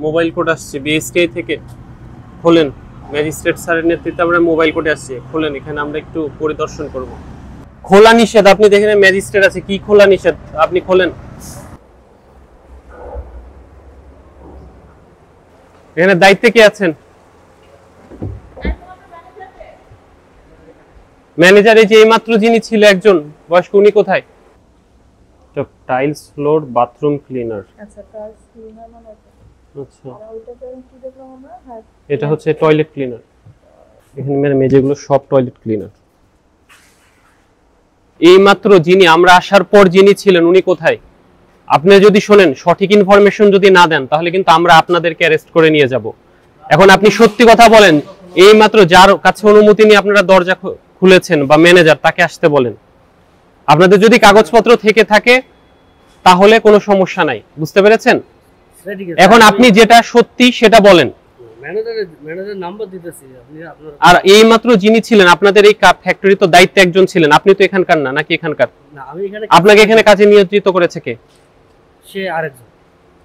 Mobile code আসছে BSTI থেকে। খোলেন, ম্যাজিস্ট্রেট স্যারের নেতৃত্বে আমরা মোবাইল কোডে আসছি। খোলেন, এখানে আমরা একটু পরিদর্শন করব। খোলা নিষেধ, আপনি দেখেন ম্যাজিস্ট্রেট আছে, কি খোলা নিষেধ? আপনি খোলেন। এখানে দায়িত্বে কে আছেন? ম্যানেজারে যে এইমাত্র যিনি ছিল একজন বয়স্ক, উনি কোথায়? Tiles floor bathroom cleaner. আচ্ছা, টাইলস ক্লিনার মানে আচ্ছা, আর ওইটাতে কি দেখলাম আমরা? হ্যাঁ, এটা হচ্ছে টয়লেট ক্লিনার। এখানে মেঝেগুলো সব টয়লেট ক্লিনার। এইমাত্র যিনি, আমরা আসার পর যিনি ছিলেন, উনি কোথায়? আপনি যদি শোনেন, সঠিক ইনফরমেশন যদি না দেন, তাহলে কিন্তু আমরা আপনাদেরকে অ্যারেস্ট করে নিয়ে যাব। এখন আপনি সত্যি কথা বলেন, এইমাত্র যার কাছে অনুমতি নিয়ে আপনারা দরজা খুলেছেন বা ম্যানেজার, তাকে আসতে বলেন। আপনাদের যদি কাগজপত্র থেকে থাকে তাহলে কোনো সমস্যা নাই, বুঝতে পেরেছেন? এখন আপনি যেটা সত্যি সেটা বলেন। ম্যানেজার নাম্বার দিতেছি আপনি আপনার। আর এইমাত্র যিনি ছিলেন আপনাদের এই ফ্যাক্টরি তো দায়িত্বে একজন ছিলেন, আপনি তো এখানকার না, নাকি এখানকার? না, আমি এখানে। আপনাকে এখানে কাজে নিয়োজিত করেছে কে? সে আরেকজন।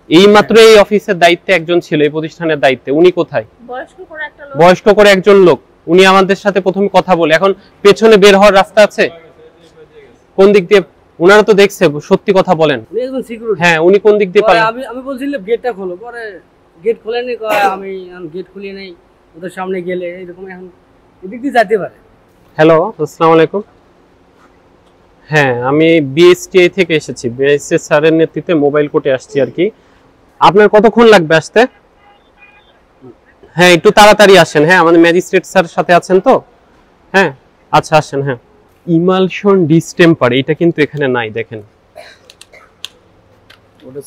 এইমাত্র এই অফিসের দায়িত্বে একজন ছিল, এই প্রতিষ্ঠানের দায়িত্বে, উনি কোথায়? বয়স্ক করে একজন লোক, উনি আমাদের সাথে প্রথমে কথা বলে। এখন পেছনে বের হওয়ার রাস্তা আছে? কোন দিক দিয়ে? উনারা তো দেখছে, সত্যি কথা বলেন। হ্যাঁ, উনি কোন দিক দিয়ে পারেন? আমি বলছিলাম গেটটা খোলো, পরে গেট খোলেনি, আমি গেট খুলি নাই, ওদের সামনে গেলে এরকম এখন এদিক দিয়ে যেতে পারে। হ্যালো, আসসালামু আলাইকুম। হ্যাঁ, আমি বিএসটিআই থেকে এসেছি, বিএসএস স্যারের নেতৃত্বে মোবাইল কোর্টে আসছি আর কি। আপনার কতক্ষণ লাগবে আসতে? হ্যাঁ, একটু তাড়াতাড়ি আসেন। হ্যাঁ, আমাদের ম্যাজিস্ট্রেট স্যার সাথে আছেন তো? হ্যাঁ, আচ্ছা আসেন। হ্যাঁ, ইমালশন ডিস্টেম্পার, এটা কিন্তু এখানে নাই, দেখেন। ওটা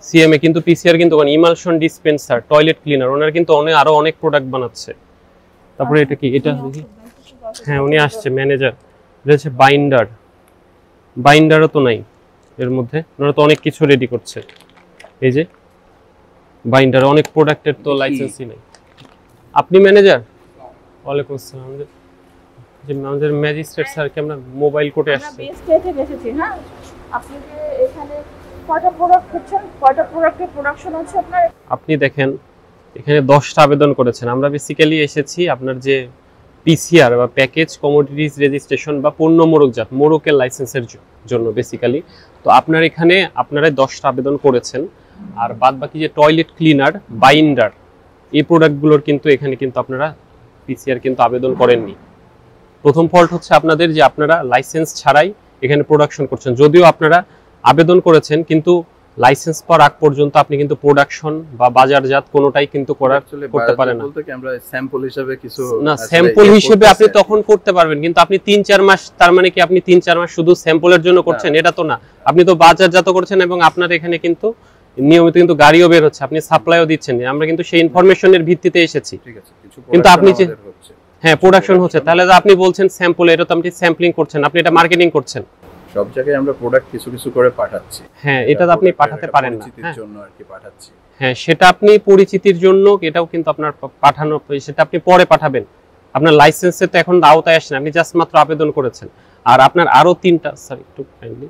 সিএমএ কিন্তু পিসিআর কিন্তু ইমালশন ডিসপেন্সার টয়লেট ক্লিনার, ওনার কিন্তু আরো অনেক প্রোডাক্ট বানাচ্ছে। তারপরে এটা কি? এটা দেখি। হ্যাঁ, উনি আসছে ম্যানেজার। এটা হচ্ছে বাইন্ডার, বাইন্ডারও তো নাই এর মধ্যে, ওনারা তো অনেক কিছু রেডি করছে। এই যে বাইন্ডার, অনেক প্রোডাক্টের তো লাইসেন্সই নাই। আপনি ম্যানেজার? ওয়ালাইকুম আসসালাম। যে আমাদের ম্যাজিস্ট্রেট স্যার কে আমরা মোবাইল কোর্টে আসছে। আমরা বিএসটিআই থেকে এসেছি। হ্যাঁ, আপনি যে এখানে কয়টা প্রোডাক্ট করছেন, কয়টা প্রোডাক্টের প্রোডাকশন হচ্ছে আপনার? আপনি দেখেন এখানে 10টা আবেদন করেছেন। আমরা বেসিক্যালি এসেছি আপনার যে পিসিআর বা প্যাকেজ কমোডিটিস রেজিস্ট্রেশন বা পণ্য মোড়কজাত, মোড়কের লাইসেন্সের জন্য বেসিক্যালি। তো আপনার এখানে আপনারা 10টা আবেদন করেছেন, আর বাদ বাকি যে টয়লেট ক্লিনার, বাইন্ডার, এই প্রোডাক্টগুলোর কিন্তু এখানে কিন্তু আপনারা পিসিআর কিন্তু আবেদন করেননি। প্রথম ফল্ট হচ্ছে আপনাদের যে আপনারা লাইসেন্স ছাড়াই এখানে প্রোডাকশন করছেন। যদিও আপনারা আবেদন করেছেন, কিন্তু লাইসেন্স পাওয়ার আগ পর্যন্ত আপনি কিন্তু প্রোডাকশন বা বাজারজাত কোনোটাই কিন্তু করতে পারেন না। বলতে কি আমরা স্যাম্পল হিসেবে কিছু না, স্যাম্পল হিসেবে আপনি তখন করতে পারবেন, কিন্তু আপনি 3-4 মাস, তার মানে কি আপনি 3-4 মাস শুধু স্যাম্পলের জন্য করছেন? এটা তো না, আপনি তো বাজারজাত করছেন এবং আপনার এখানে কিন্তু নিয়মিত কিন্তু গাড়িও বের হচ্ছে, আপনি সাপ্লাইও দিচ্ছেন। আমরা কিন্তু সেই ইনফরমেশনের ভিত্তিতে এসেছি। ঠিক আছে, কিন্তু আপনি যে হ্যাঁ প্রোডাকশন হচ্ছে, তাহলে আপনি বলছেন স্যাম্পল, এটা তো আপনি স্যাম্পলিং করছেন, আপনি এটা মার্কেটিং করছেন। সব জায়গায় আমরা প্রোডাক্ট কিছু কিছু করে পাঠাচ্ছি। হ্যাঁ, এটা তো আপনি পাঠাতে পারেন না, পরিচিতির জন্য আর কি পাঠাচ্ছি। হ্যাঁ, সেটা আপনি পরিচিতির জন্য, এটাও কিন্তু আপনার পাঠানো, সেটা আপনি পরে পাঠাবেন। আপনার লাইসেন্সে তো এখন আওতায় আসেন, আপনি জাস্ট মাত্র আবেদন করেছেন। আর আপনার আরো 3টা, স্যার একটু কাইন্ডলি,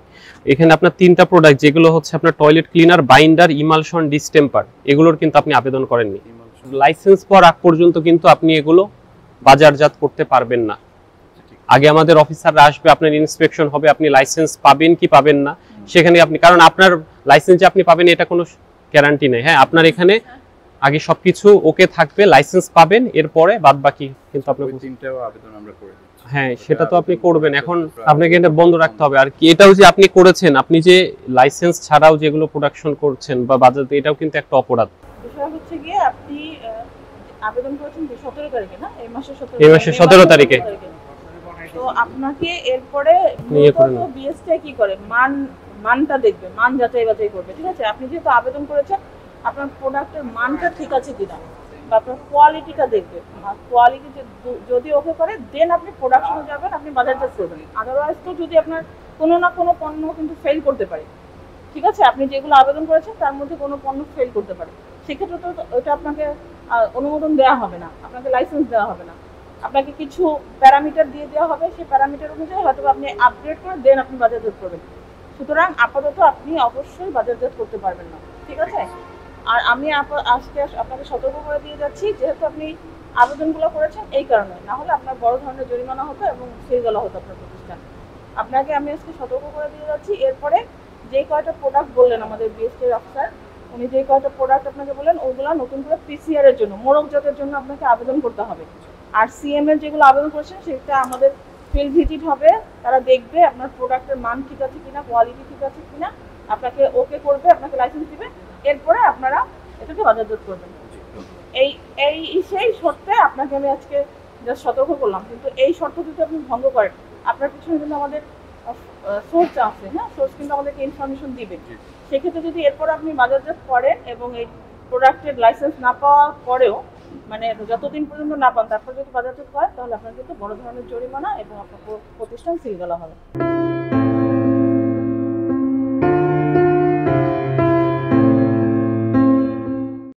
এখানে আপনার 3টা প্রোডাক্ট, যেগুলো হচ্ছে আপনার toilet cleaner, binder, emulsion distemper, এগুলোর কিন্তু আপনি আবেদন করেননি। লাইসেন্স পাওয়ার আগ পর্যন্ত কিন্তু আপনি এগুলো বাজারজাত করতে পারবেন না। আগে আমাদের অফিসাররা আসবে, আপনার ইন্সপেকশন হবে, আপনি লাইসেন্স পাবেন কি পাবেন না সেখানে আপনি, কারণ আপনার লাইসেন্স যে আপনি পাবেন এটা কোনো গ্যারান্টি নেই। হ্যাঁ, আপনার এখানে আগে সবকিছু ওকে থাকবে, লাইসেন্স পাবেন, এরপরে বাদ বাকি কিন্তু আপনার 3টা আবেদন আমরা করে দিচ্ছি। হ্যাঁ, সেটা তো আপনি করবেন। এখন আপনাকে এটা বন্ধ রাখতে হবে। আর কি এটাও যে আপনি করেছেন, আপনি যে লাইসেন্স ছাড়াও যেগুলো প্রোডাকশন করছেন বা বাজারে, এটাও কিন্তু একটা অপরাধ। বিষয় হচ্ছে গিয়ে আপনি আবেদন করেছেন 17 তারিখে না, এই মাসের 17 তারিখে। তো আপনাকে এরপরে বিএসটিআই কি করে, মানটা দেখবে, মান যাচাই করবে। ঠিক আছে, আপনি যেহেতু আবেদন করেছেন, আপনার প্রোডাক্টের মানটা ঠিক আছে কিনা বা আপনার কোয়ালিটিটা দেখবে। কোয়ালিটি যদি ওকে করে, দেন আপনি প্রোডাকশনে যাবেন, আপনি বাজারজাত করবেন। আদারওয়াইজ তো যদি আপনার কোনো না কোনো পণ্য কিন্তু ফেল করতে পারে। ঠিক আছে, আপনি যেগুলো আবেদন করেছেন তার মধ্যে কোনো পণ্য ফেল করতে পারে, সেক্ষেত্রে তো ওটা আপনাকে অনুমোদন দেওয়া হবে না, আপনাকে লাইসেন্স দেওয়া হবে না। আপনাকে কিছু প্যারামিটার দিয়ে দেওয়া হবে, সেই প্যারামিটার অনুযায়ী হয়তো আপনি আপগ্রেড করে দেন আপনি বাজারজাত করবেন। সুতরাং আপাতত আপনি অবশ্যই বাজারজাত করতে পারবেন না, ঠিক আছে? আর আমি আজকে আপনাকে সতর্ক করে দিয়ে যাচ্ছি, যেহেতু আপনি আবেদনগুলো করেছেন এই কারণে, না হলে আপনার বড় ধরনের জরিমানা হতো এবং সিল দেওয়া হতো আপনার প্রতিষ্ঠান। আপনাকে আমি আজকে সতর্ক করে দিয়ে যাচ্ছি। এরপরে যে কয়টা প্রোডাক্ট বললেন আমাদের বিএসটির অফিসার, উনি যে কয়টা প্রোডাক্ট আপনাকে বললেন ওগুলো নতুন করে পিসিআর এর জন্য, মোড়কজাতের জন্য আপনাকে আবেদন করতে হবে। আর সিএম এর যেগুলো আবেদন করেছেন সেটা আমাদের ফিল্ড ভিজিট হবে, তারা দেখবে আপনার প্রোডাক্টের মান ঠিক আছে কিনা, কোয়ালিটি ঠিক আছে কিনা, আপনাকে ওকে করবে, আপনাকে লাইসেন্স দিবে, এরপরে আপনারা এটাকে বাজারজাত করবেন। এই এই সেই শর্তে আপনাকে আমি আজকে জাস্ট সতর্ক করলাম। কিন্তু এই শর্ত যদি আপনি ভঙ্গ করেন, আপনার পিছনে কিন্তু আমাদের সোর্স আছে, হ্যাঁ, সোর্স কিন্তু আমাদেরকে ইনফরমেশন দিবে। সেক্ষেত্রে যদি এরপর আপনি বাজারজাত করেন এবং এই প্রোডাক্টের লাইসেন্স না পাওয়ার পরেও, মানে যতদিন পর্যন্ত না পান তারপর যদি বাজারজাত করেন, তাহলে আপনার কিন্তু বড় ধরনের জরিমানা এবং আপনার প্রতিষ্ঠান সিল দেওয়া হবে।